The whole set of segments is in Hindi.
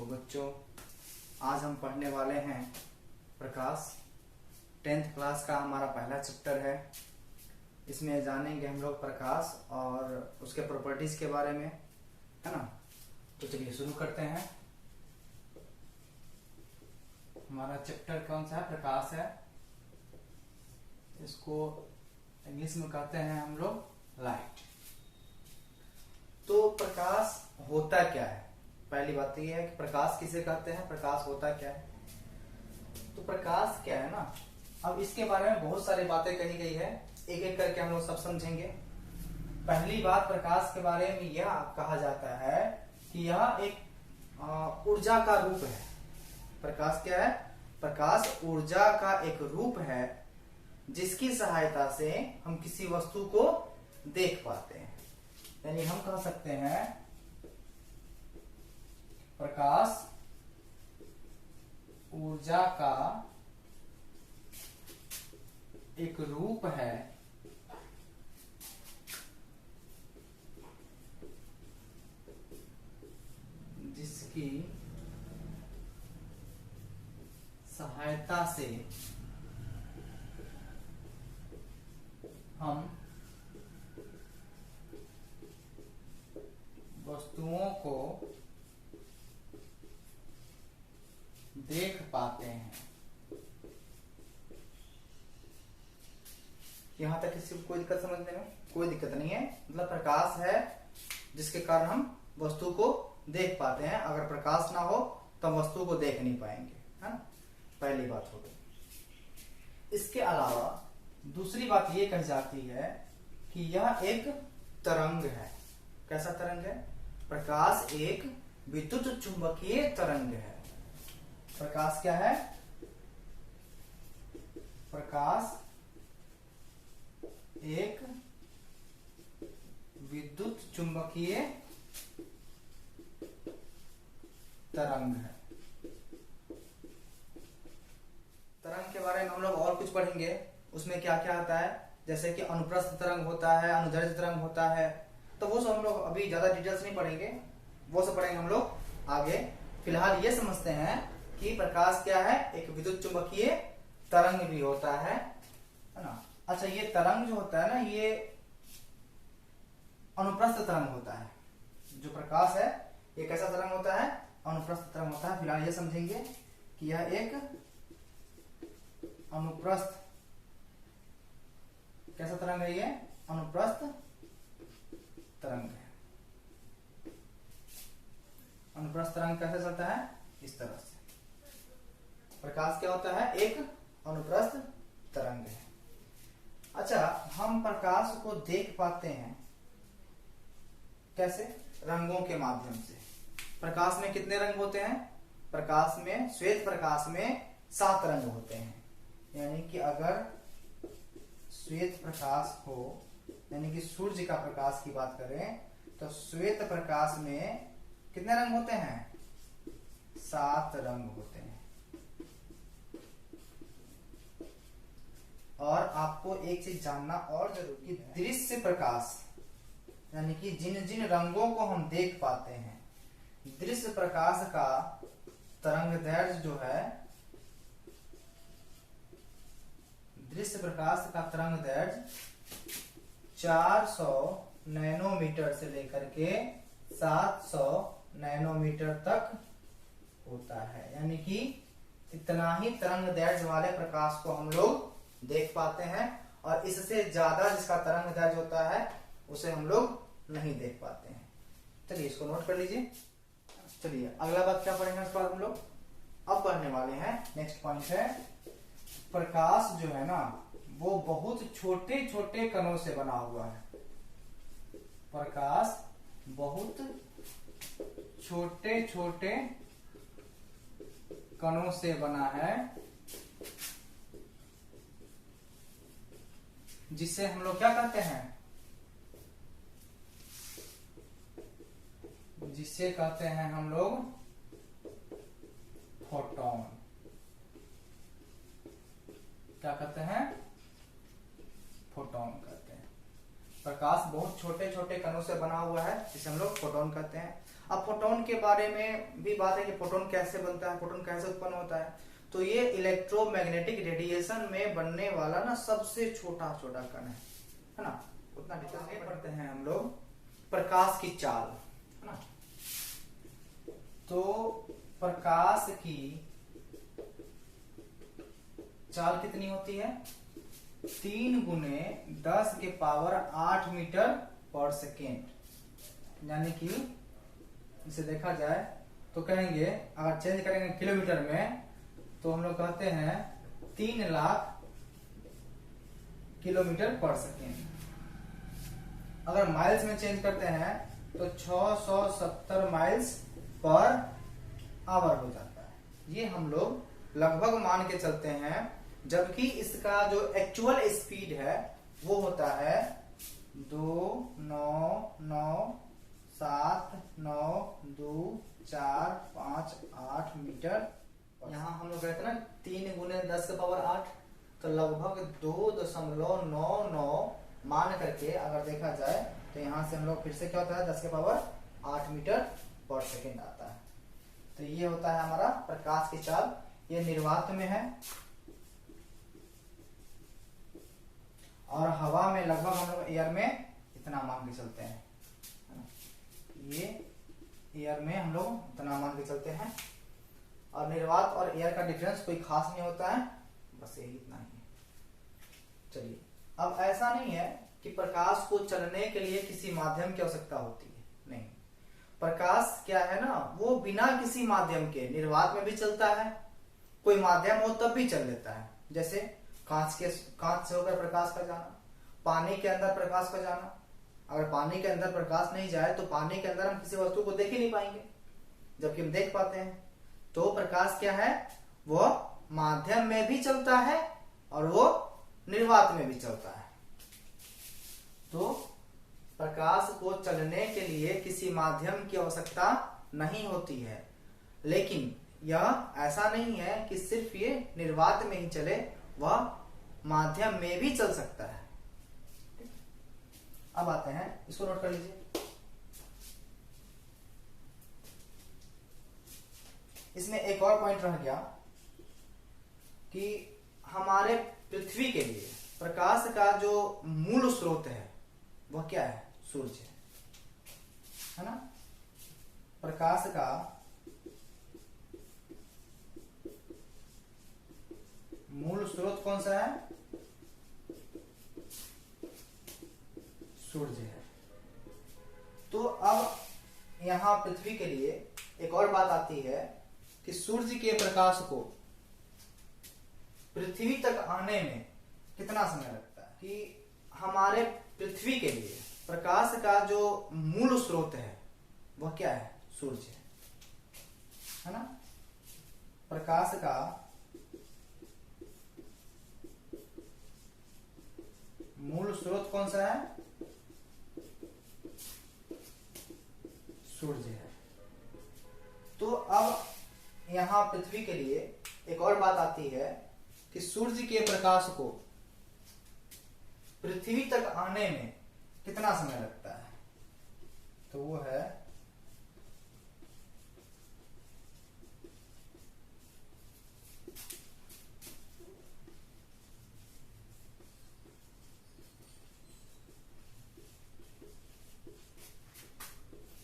बच्चों, आज हम पढ़ने वाले हैं प्रकाश। 10th क्लास का हमारा पहला चैप्टर है। इसमें जानेंगे हम लोग प्रकाश और उसके प्रॉपर्टीज के बारे में, है ना। तो चलिए शुरू करते हैं। हमारा चैप्टर कौन सा है? प्रकाश है। इसको इंग्लिश में कहते हैं हम लोग लाइट। तो प्रकाश होता क्या है? पहली बात तो यह है कि प्रकाश किसे कहते हैं, प्रकाश होता क्या है। तो प्रकाश क्या है ना, अब इसके बारे में बहुत सारी बातें कही गई है, एक एक करके हम लोग सब समझेंगे। पहली बात, प्रकाश के बारे में यह कहा जाता है कि यह एक ऊर्जा का रूप है। प्रकाश क्या है? प्रकाश ऊर्जा का एक रूप है जिसकी सहायता से हम किसी वस्तु को देख पाते हैं। यानी हम कह सकते हैं प्रकाश ऊर्जा का एक रूप है जिसकी सहायता से हम वस्तुओं को देख पाते हैं। यहां तक किसी को कोई दिक्कत समझने में? कोई दिक्कत नहीं है। मतलब प्रकाश है जिसके कारण हम वस्तु को देख पाते हैं। अगर प्रकाश ना हो तो हम वस्तु को देख नहीं पाएंगे, है ना। पहली बात हो गई। इसके अलावा दूसरी बात यह कही जाती है कि यह एक तरंग है। कैसा तरंग है? प्रकाश एक विद्युत चुंबकीय तरंग है। प्रकाश क्या है? प्रकाश एक विद्युत चुंबकीय तरंग है। तरंग के बारे में हम लोग और कुछ पढ़ेंगे। उसमें क्या क्या आता है, जैसे कि अनुप्रस्थ तरंग होता है, अनुदैर्ध्य तरंग होता है। तो वो सब हम लोग अभी ज्यादा डिटेल्स नहीं पढ़ेंगे, वो सब पढ़ेंगे हम लोग आगे। फिलहाल ये समझते हैं कि प्रकाश क्या है? एक विद्युत चुंबकीय तरंग भी होता है ना। अच्छा, ये तरंग जो होता है ना, ये अनुप्रस्थ तरंग होता है। जो प्रकाश है ये कैसा तरंग होता है? अनुप्रस्थ तरंग होता है। फिलहाल ये समझेंगे कि यह एक अनुप्रस्थ कैसा तरंग है? ये अनुप्रस्थ तरंग है। अनुप्रस्थ तरंग कैसे चलता है? इस तरह से। प्रकाश क्या होता है? एक अनुप्रस्थ तरंग है। अच्छा, हम प्रकाश को देख पाते हैं कैसे? रंगों के माध्यम से। प्रकाश में कितने रंग होते हैं? प्रकाश में, श्वेत प्रकाश में 7 रंग होते हैं। यानी कि अगर श्वेत प्रकाश हो, यानी कि सूर्य का प्रकाश की बात करें, तो श्वेत प्रकाश में कितने रंग होते हैं? 7 रंग होते हैं। और आपको एक चीज जानना और जरूरी, दृश्य प्रकाश यानी कि जिन जिन रंगों को हम देख पाते हैं, दृश्य प्रकाश का तरंगदैर्घ्य जो है, दृश्य प्रकाश का तरंगदैर्घ्य 400 नैनोमीटर से लेकर के 700 नैनोमीटर तक होता है। यानी कि इतना ही तरंगदैर्घ्य वाले प्रकाश को हम लोग देख पाते हैं, और इससे ज्यादा जिसका तरंगदैर्घ्य होता है उसे हम लोग नहीं देख पाते हैं। चलिए इसको नोट कर लीजिए। चलिए अगला बात क्या पढ़ेंगे उसके बाद हम लोग? अब पढ़ने वाले हैं, नेक्स्ट पॉइंट है, प्रकाश जो है ना वो बहुत छोटे छोटे कणों से बना हुआ है। प्रकाश बहुत छोटे छोटे कणों से बना है, जिसे हम लोग क्या कहते हैं? जिसे कहते हैं हम लोग फोटोन। क्या कहते हैं? फोटोन कहते हैं। प्रकाश बहुत छोटे छोटे कणों से बना हुआ है, जिसे हम लोग फोटोन कहते हैं। अब फोटोन के बारे में भी बात है कि फोटोन कैसे बनता है, फोटोन कैसे उत्पन्न होता है। तो ये इलेक्ट्रोमैग्नेटिक रेडिएशन में बनने वाला ना सबसे छोटा छोटा कण है ना। उतना डिटेल पढ़ते हैं हम लोग प्रकाश की चाल, है ना। तो प्रकाश की चाल कितनी होती है? 3 गुने 10 के पावर 8 मीटर पर सेकेंड, यानी कि इसे देखा जाए तो कहेंगे, अगर चेंज करेंगे किलोमीटर में तो हम लोग कहते हैं 3 लाख किलोमीटर पर सेकेंड। अगर माइल्स में चेंज करते हैं तो 670 माइल्स पर आवर हो जाता है। ये हम लोग लगभग मान के चलते हैं, जबकि इसका जो एक्चुअल स्पीड है वो होता है 2,9,9,7,9,2,4,5,8 मीटर। यहाँ हम लोग कहते हैं ना 3 गुने 10 के पावर 8, तो लगभग 2.99 मान करके अगर देखा जाए तो यहाँ से हम लोग फिर से क्या होता है 10 के पावर 8 मीटर पर सेकेंड आता है। तो ये होता है हमारा प्रकाश की चाल। ये निर्वात में है और हवा में लगभग हम लोग एयर में इतना मान के चलते हैं, ये एयर में हम लोग इतना मान के चलते हैं। और निर्वात और एयर का डिफरेंस कोई खास नहीं होता है, बस यही इतना ही है। चलिए, अब ऐसा नहीं है कि प्रकाश को चलने के लिए किसी माध्यम की आवश्यकता होती है, नहीं। प्रकाश क्या है ना, वो बिना किसी माध्यम के निर्वात में भी चलता है, कोई माध्यम हो तब भी चल लेता है। जैसे कांच से होकर प्रकाश का जाना, पानी के अंदर प्रकाश का जाना। अगर पानी के अंदर प्रकाश नहीं जाए तो पानी के अंदर हम किसी वस्तु को देख ही नहीं पाएंगे, जबकि हम देख पाते हैं। तो प्रकाश क्या है, वो माध्यम में भी चलता है और वो निर्वात में भी चलता है। तो प्रकाश को चलने के लिए किसी माध्यम की आवश्यकता नहीं होती है, लेकिन यह ऐसा नहीं है कि सिर्फ ये निर्वात में ही चले, वह माध्यम में भी चल सकता है। अब आते हैं, इसको नोट कर लीजिए। इसमें एक और पॉइंट रह गया कि हमारे पृथ्वी के लिए प्रकाश का जो मूल स्रोत है वह क्या है? सूर्य है ना। प्रकाश का मूल स्रोत कौन सा है? सूर्य है। तो अब यहां पृथ्वी के लिए एक और बात आती है कि सूर्य के प्रकाश को पृथ्वी तक आने में कितना समय लगता है। कि हमारे पृथ्वी के लिए प्रकाश का जो मूल स्रोत है वह क्या है? सूर्य है ना। प्रकाश का मूल स्रोत कौन सा है? सूर्य है। तो अब यहां पृथ्वी के लिए एक और बात आती है कि सूर्य के प्रकाश को पृथ्वी तक आने में कितना समय लगता है। तो वो है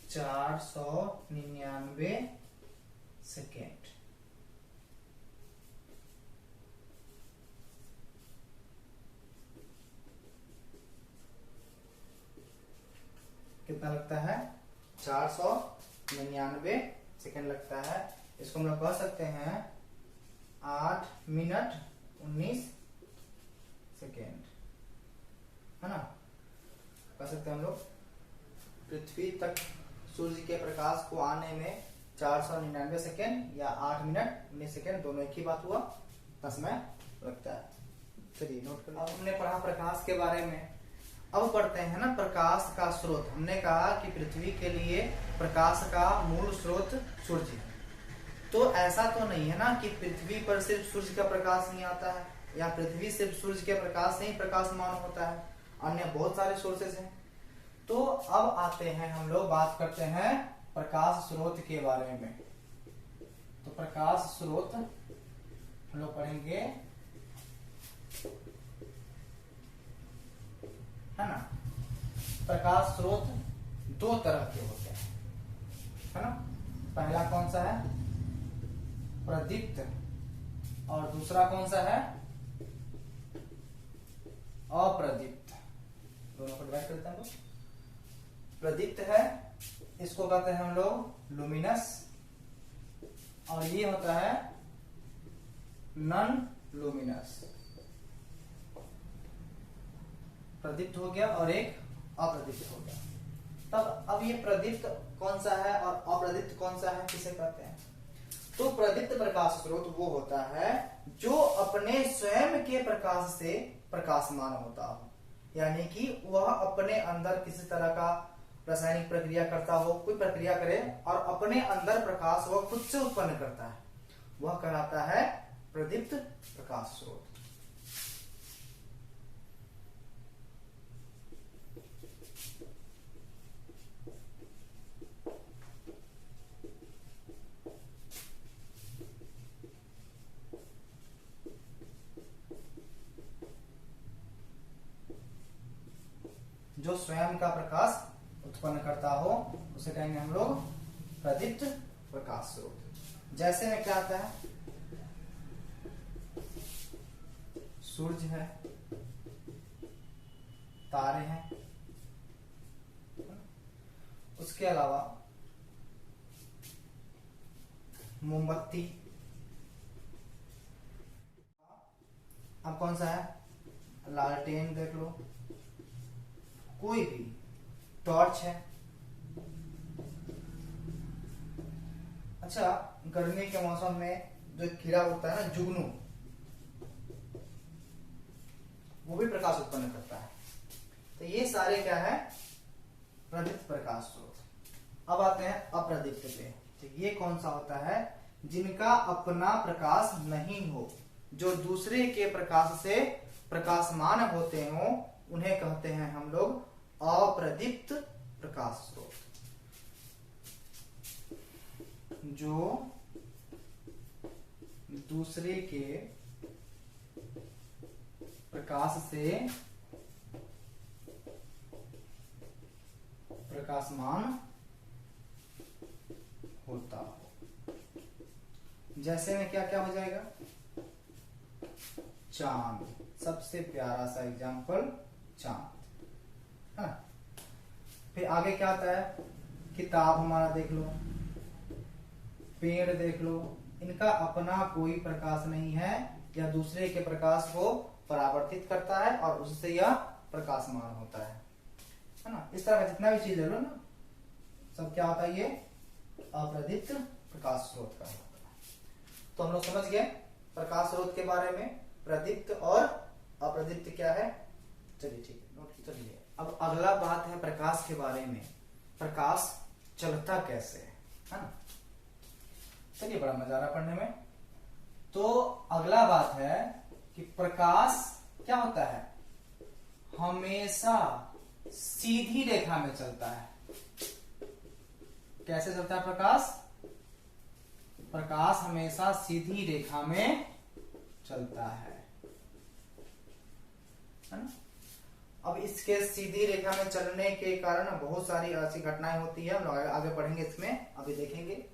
499 सेकेंड। कितना लगता है? 499 सेकेंड लगता है। इसको हम लोग कह सकते हैं 8 मिनट 19 सेकेंड, है ना। कह सकते हैं हम लोग पृथ्वी तक सूर्य के प्रकाश को आने में 499 सेकेंड या 8 मिनट 19 सेकेंड, दोनों एक ही बात हुआ, इतना समय लगता है। चलिए नोट करिए। अब हमने पढ़ा प्रकाश के बारे में, अब पढ़ते हैं ना प्रकाश का स्रोत। हमने कहा कि पृथ्वी के लिए प्रकाश का मूल स्रोत सूर्य है। तो ऐसा तो नहीं है ना कि पृथ्वी पर सिर्फ सूर्य का प्रकाश नहीं आता है, या पृथ्वी सिर्फ सूर्य के प्रकाश से ही प्रकाशमान होता है, अन्य बहुत सारे सोर्सेस हैं। तो अब आते हैं हम लोग बात करते हैं प्रकाश स्रोत के बारे में। तो प्रकाश स्रोत हम लोग पढ़ेंगे, है ना। प्रकाश स्रोत दो तरह के होते हैं, है ना। पहला कौन सा है, प्रदीप्त, और दूसरा कौन सा है, अप्रदीप्त। दोनों को डिवाइड करते हैं हम लोग। प्रदीप्त है, इसको कहते हैं हम लोग लुमिनस, और ये होता है नॉन लुमिनस। प्रदीप्त हो गया और एक अप्रदीप्त हो गया। तब अब ये प्रदीप्त कौन सा है और अप्रदीप्त कौन सा है, किसे कहते हैं। तो प्रदीप्त प्रकाश स्रोत वो होता है जो अपने स्वयं के प्रकाश से प्रकाशमान होता हो, यानी कि वह अपने अंदर किसी तरह का रासायनिक प्रक्रिया करता हो, कोई प्रक्रिया करे और अपने अंदर प्रकाश वह खुद से उत्पन्न करता है, वह कहलाता है प्रदीप्त प्रकाश स्रोत। जो स्वयं का प्रकाश उत्पन्न करता हो उसे कहेंगे हम लोग प्रदीप्त प्रकाश स्रोत। जैसे में क्या आता है, सूर्य है, तारे हैं, उसके अलावा मोमबत्ती, अब कौन सा है, लालटेन देख लो, कोई भी टॉर्च है। अच्छा, गर्मी के मौसम में जो कीड़ा होता है ना, जुगनू, वो भी प्रकाश उत्पन्न करता है। तो ये सारे क्या है, प्रदीप्त प्रकाश स्रोत। अब आते हैं अप्रदीप्त पे। तो ये कौन सा होता है, जिनका अपना प्रकाश नहीं हो, जो दूसरे के प्रकाश से प्रकाशमान होते हो, उन्हें कहते हैं हम लोग अप्रदीप्त प्रकाश स्रोत। जो दूसरे के प्रकाश से प्रकाशमान होता हो। जैसे में क्या क्या हो जाएगा, चांद, सबसे प्यारा सा एग्जाम्पल चांद, है। फिर आगे क्या आता है, किताब हमारा देख लो, पेड़ देख लो, इनका अपना कोई प्रकाश नहीं है, या दूसरे के प्रकाश को परावर्तित करता है और उससे यह प्रकाशमान होता है ना। इस तरह का जितना भी चीज ले लो ना, सब क्या होता है, ये अप्रदीप्त प्रकाश स्रोत का होता है। तो हम लोग समझ गए प्रकाश स्रोत के बारे में, प्रदीप्त और अप्रदीप्त क्या है। चलिए ठीक है, नोट चलिए। अब अगला बात है प्रकाश के बारे में, प्रकाश चलता कैसे है ना। चलिए, बड़ा मजा आ रहा पढ़ने में। तो अगला बात है कि प्रकाश क्या होता है, हमेशा सीधी रेखा में चलता है। कैसे चलता है प्रकाश, प्रकाश हमेशा सीधी रेखा में चलता है ना। अब इसके सीधी रेखा में चलने के कारण बहुत सारी ऐसी घटनाएं होती है, हम लोग आगे पढ़ेंगे, इसमें अभी देखेंगे।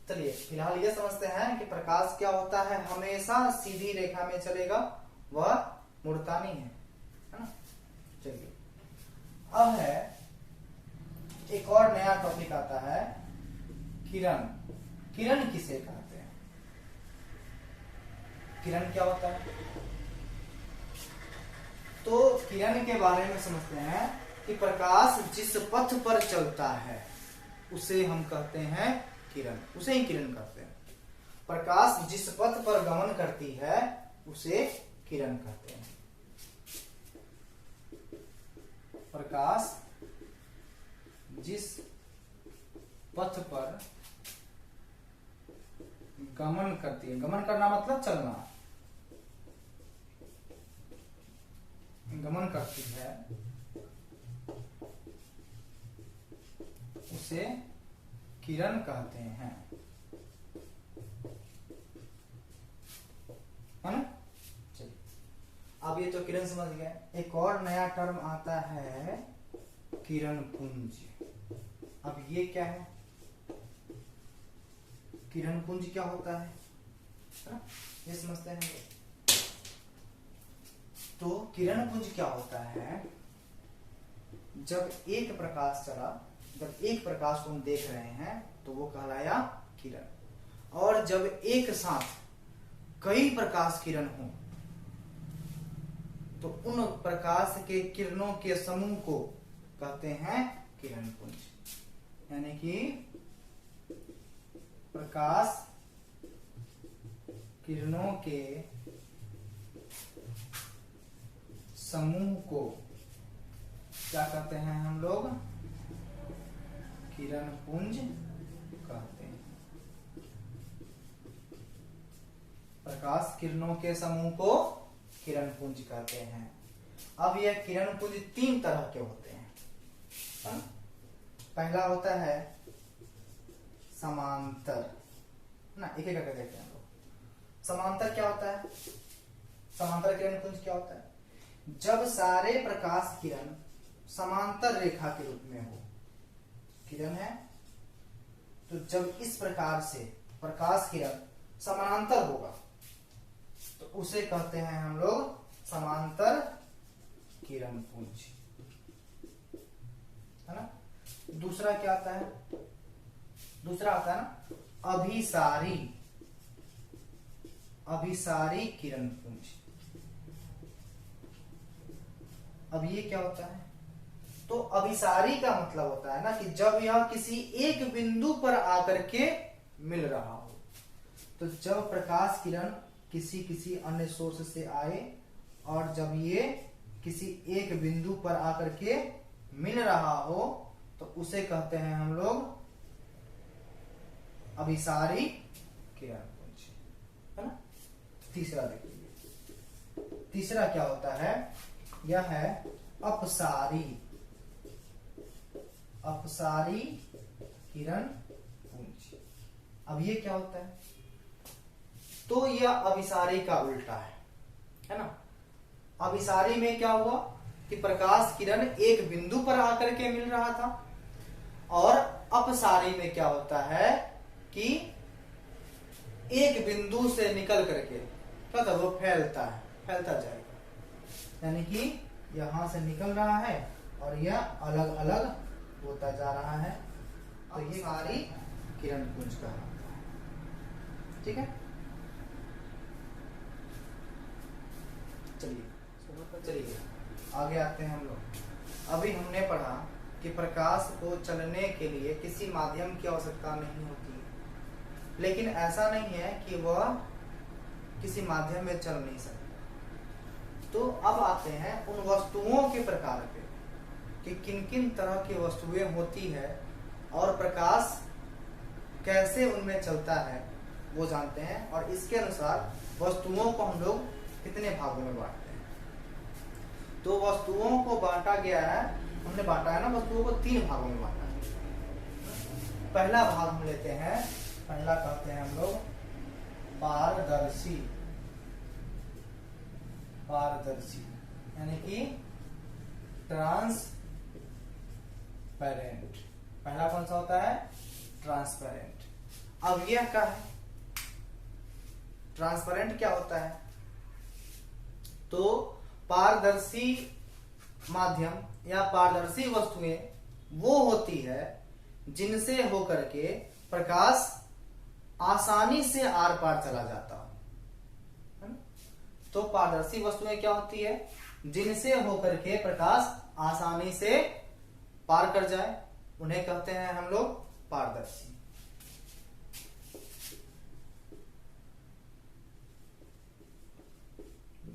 चलिए फिलहाल ये समझते हैं कि प्रकाश क्या होता है, हमेशा सीधी रेखा में चलेगा, वह मुड़ता नहीं है ना। चलिए, अब है एक और नया टॉपिक आता है, किरण। किरण किसे कहते हैं, किरण क्या होता है। तो किरण के बारे में समझते हैं कि प्रकाश जिस पथ पर चलता है उसे हम कहते हैं किरण, उसे ही किरण कहते हैं। प्रकाश जिस पथ पर गमन करती है उसे किरण कहते हैं। प्रकाश जिस पथ पर गमन करती है, गमन करना मतलब चलना, गमन करती है उसे किरण कहते हैं, है ना। चलिए, अब ये तो किरण समझ गए। एक और नया टर्म आता है किरण पुंज। अब ये क्या है, किरण पुंज क्या होता है ना? ये समझते हैं। तो किरण पुंज क्या होता है, जब एक प्रकाश चला, जब एक प्रकाश को हम देख रहे हैं तो वो कहलाया किरण। और जब एक साथ कई प्रकाश किरण हो तो उन प्रकाश के किरणों के समूह को कहते हैं किरण पुंज। यानी कि प्रकाश किरणों के समूह को क्या कहते हैं हम लोग, किरण पुंज कहते हैं। प्रकाश किरणों के समूह को किरण पुंज कहते हैं। अब यह किरण पुंज तीन तरह के होते हैं, है ना? पहला होता है समांतर, ना, एक एक करके देखते हैं हम लोग। समांतर क्या होता है, समांतर किरण पुंज क्या होता है, जब सारे प्रकाश किरण समांतर रेखा के रूप में हो। किरण है तो जब इस प्रकार से प्रकाश किरण समानांतर होगा तो उसे कहते हैं हम लोग समांतर किरण पुंज, है ना। दूसरा क्या आता है, दूसरा आता है ना अभिसारी, अभिसारी किरण पुंज। अब ये क्या होता है, तो अभिसारी का मतलब होता है ना कि जब यह किसी एक बिंदु पर आकर के मिल रहा हो। तो जब प्रकाश किरण किसी अन्य सोर्स से आए और जब ये किसी एक बिंदु पर आकर के मिल रहा हो तो उसे कहते हैं हम लोग अभिसारी किरण पुंज, है ना। तीसरा देखिए, तीसरा क्या होता है, यह है अपसारी, अपसारी किरण पुंज। अब ये क्या होता है, तो यह अभिसारी का उल्टा है ना। अभिसारी में क्या हुआ कि प्रकाश किरण एक बिंदु पर आकर के मिल रहा था, और अपसारी में क्या होता है कि एक बिंदु से निकल करके क्या था, वो फैलता है, फैलता जाएगा। यानी कि यहां से निकल रहा है और यह अलग अलग होता जा रहा है। तो ये सारी किरण पुंज कहलाता है, ठीक है। चलिए आगे आते हैं हम लोग। अभी हमने पढ़ा कि प्रकाश को चलने के लिए किसी माध्यम की आवश्यकता नहीं होती, लेकिन ऐसा नहीं है कि वह किसी माध्यम में चल नहीं सकता। तो अब आते हैं उन वस्तुओं के प्रकार पे कि किन किन तरह की वस्तुएं होती है और प्रकाश कैसे उनमें चलता है वो जानते हैं, और इसके अनुसार वस्तुओं को हम लोग कितने भागों में बांटते हैं। तो वस्तुओं को बांटा गया है, हमने बांटा है ना, वस्तुओं को तीन भागों में बांटा है। पहला भाग हम लेते हैं, पहला कहते हैं हम लोग पारदर्शी, पारदर्शी यानी कि ट्रांसपेरेंट। पहला कौन सा होता है, ट्रांसपेरेंट। अब यह क्या है, ट्रांसपेरेंट क्या होता है, तो पारदर्शी माध्यम या पारदर्शी वस्तुएं वो होती है जिनसे होकर के प्रकाश आसानी से आर पार चला जाता है। तो पारदर्शी वस्तुएं क्या होती है, जिनसे होकर के प्रकाश आसानी से पार कर जाए, उन्हें कहते हैं हम लोग पारदर्शी।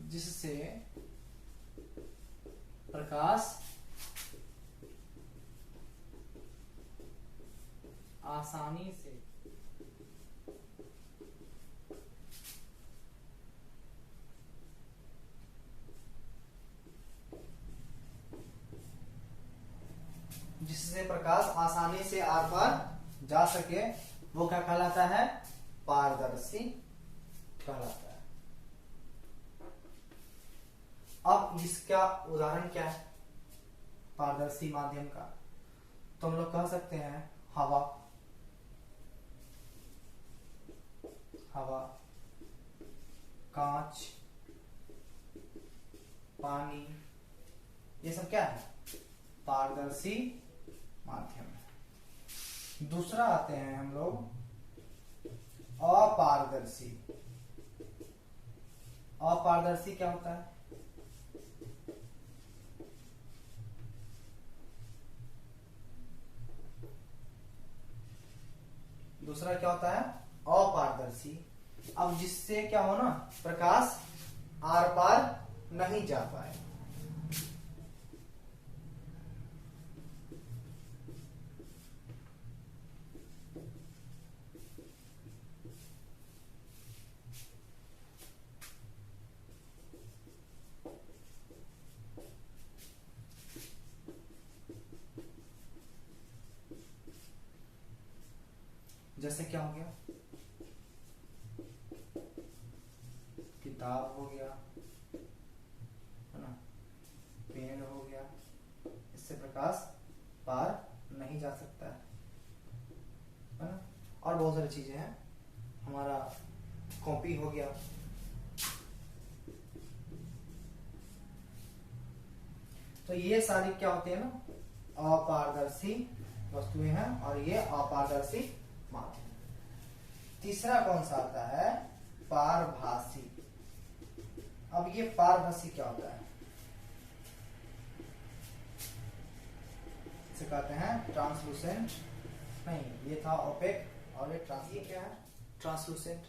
जिससे प्रकाश आसानी से जिससे प्रकाश आसानी से आर पार जा सके वो क्या कहलाता है? पारदर्शी कहलाता है। अब इसका उदाहरण क्या है पारदर्शी माध्यम का? तो हम लोग कह सकते हैं हवा, हवा, कांच, पानी, ये सब क्या है? पारदर्शी माध्यम है। दूसरा आते हैं हम लोग अपारदर्शी। अपारदर्शी क्या होता है? दूसरा क्या होता है? अपारदर्शी। अब जिससे क्या हो ना, प्रकाश आर पार नहीं जा पाए। जैसे क्या हो गया? किताब हो गया, है ना, पेन हो गया, इससे प्रकाश पार नहीं जा सकता है ना। और बहुत सारी चीजें हैं, हमारा कॉपी हो गया। तो ये सारी क्या होती है ना, अपारदर्शी वस्तुएं हैं और ये अपारदर्शी माध्यम। तीसरा कौन सा आता है? पारभासी। अब ये पारभासी क्या होता है? इसे कहते हैं ट्रांसलूसेंट। नहीं, ये था ओपेक और ये क्या है? ट्रांसलूसेंट।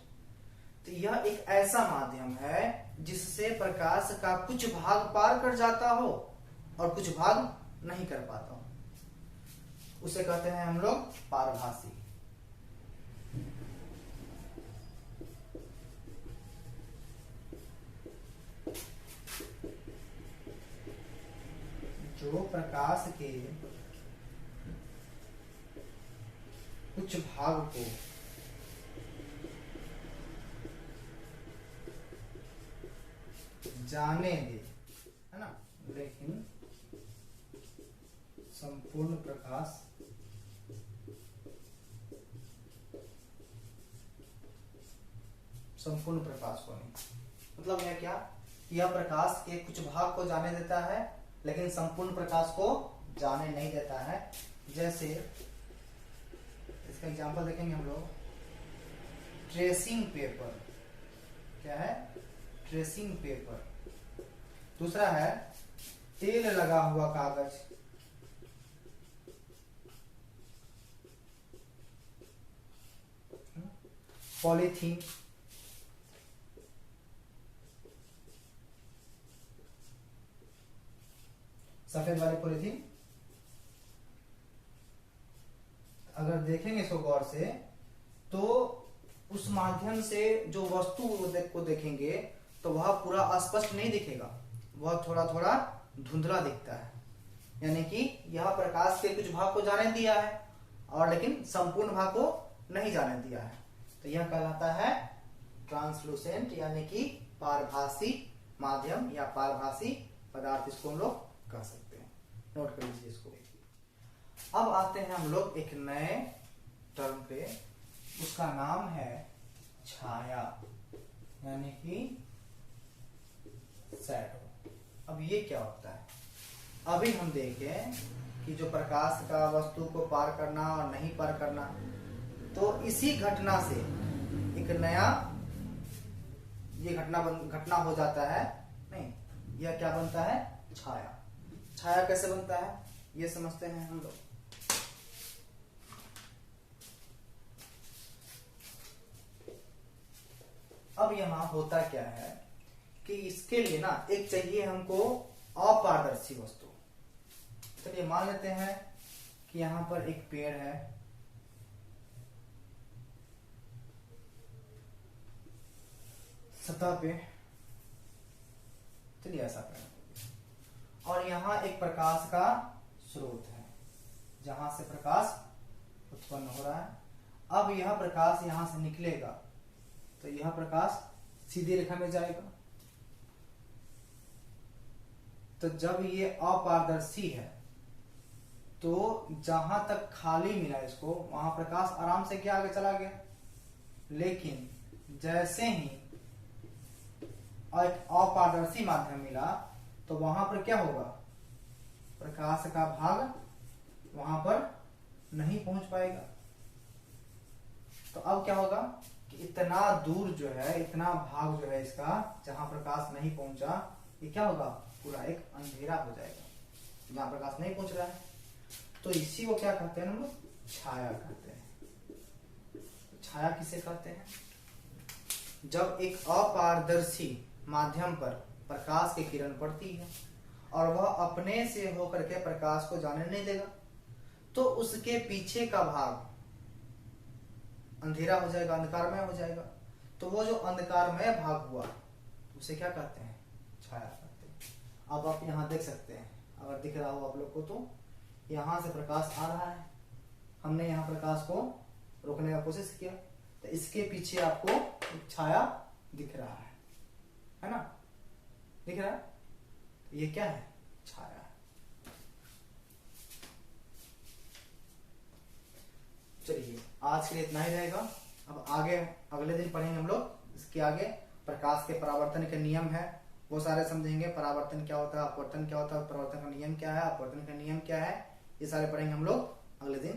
तो यह एक ऐसा माध्यम है जिससे प्रकाश का कुछ भाग पार कर जाता हो और कुछ भाग नहीं कर पाता हो, उसे कहते हैं हम लोग पारभासी। जो प्रकाश के कुछ भाग को जाने दे, है ना, लेकिन संपूर्ण प्रकाश को नहीं। मतलब यह क्या? यह प्रकाश के कुछ भाग को जाने देता है लेकिन संपूर्ण प्रकाश को जाने नहीं देता है। जैसे इसका एग्जांपल देखेंगे हम लोग, ट्रेसिंग पेपर। क्या है? Tracing paper. दूसरा है तेल लगा हुआ कागज। पॉलीथीन। सफेद वाली पॉलीथीन अगर देखेंगे इसको गौर से तो उस माध्यम से जो वस्तु को देखेंगे तो वह पूरा स्पष्ट नहीं दिखेगा, वह थोड़ा थोड़ा धुंधला दिखता है। यानी कि यह प्रकाश के कुछ भाग को जाने दिया है और लेकिन संपूर्ण भाग को नहीं जाने दिया है। तो यह कहलाता है ट्रांसलूसेंट यानी कि पारभासी माध्यम या पारभासी पदार्थ, इसको हम लोग कह सकते हैं। नोट कर लीजिए इसको। अब आते हैं हम लोग एक नए टर्म पे, उसका नाम है छाया यानी कि शैडो। अब ये क्या होता है? अभी हम देखें कि जो प्रकाश का वस्तु को पार करना और नहीं पार करना, तो इसी घटना से एक नया ये घटना हो जाता है। नहीं, यह क्या बनता है? छाया। छाया कैसे बनता है ये समझते हैं हम लोग। अब यहां होता क्या है कि इसके लिए ना एक चाहिए हमको अपारदर्शी वस्तु। चलिए मान लेते हैं कि यहां पर एक पेड़ है, सतह पे, चलिए ऐसा करें, और यहां एक प्रकाश का स्रोत है जहां से प्रकाश उत्पन्न हो रहा है। अब यह प्रकाश यहां से निकलेगा तो यह प्रकाश सीधी रेखा में जाएगा। तो जब ये अपारदर्शी है तो जहां तक खाली मिला इसको वहां प्रकाश आराम से क्या आगे चला गया, लेकिन जैसे ही एक अपारदर्शी माध्यम मिला तो वहां पर क्या होगा, प्रकाश का भाग वहां पर नहीं पहुंच पाएगा। तो अब क्या होगा कि इतना दूर जो है, इतना भाग जो है इसका जहां प्रकाश नहीं पहुंचा, ये क्या होगा, पूरा एक अंधेरा हो जाएगा जहां प्रकाश नहीं पहुंच रहा है। तो इसी को क्या कहते हैं हम लोग, छाया कहते हैं। छाया किसे कहते हैं, जब एक अपारदर्शी माध्यम पर प्रकाश की किरण पड़ती है और वह अपने से होकर के प्रकाश को जाने नहीं देगा तो उसके पीछे का भाग अंधेरा हो जाएगा, अंधकारमय हो जाएगा। तो वो जो अंधकारमय भाग हुआ उसे क्या कहते हैं, छाया कहते हैं। अब आप यहाँ देख सकते हैं, अगर दिख रहा हो आप लोग को, तो यहां से प्रकाश आ रहा है, हमने यहाँ प्रकाश को रोकने का कोशिश किया तो इसके पीछे आपको एक छाया दिख रहा है ना, दिख रहा है, तो ये क्या है, छाया है। चलिए आज के लिए इतना ही रहेगा। अब आगे अगले दिन पढ़ेंगे हम लोग इसके आगे प्रकाश के परावर्तन के नियम है, वो सारे समझेंगे। परावर्तन क्या होता है, अपवर्तन क्या होता है, परावर्तन का नियम क्या है, अपवर्तन का नियम क्या है, ये सारे पढ़ेंगे हम लोग अगले दिन।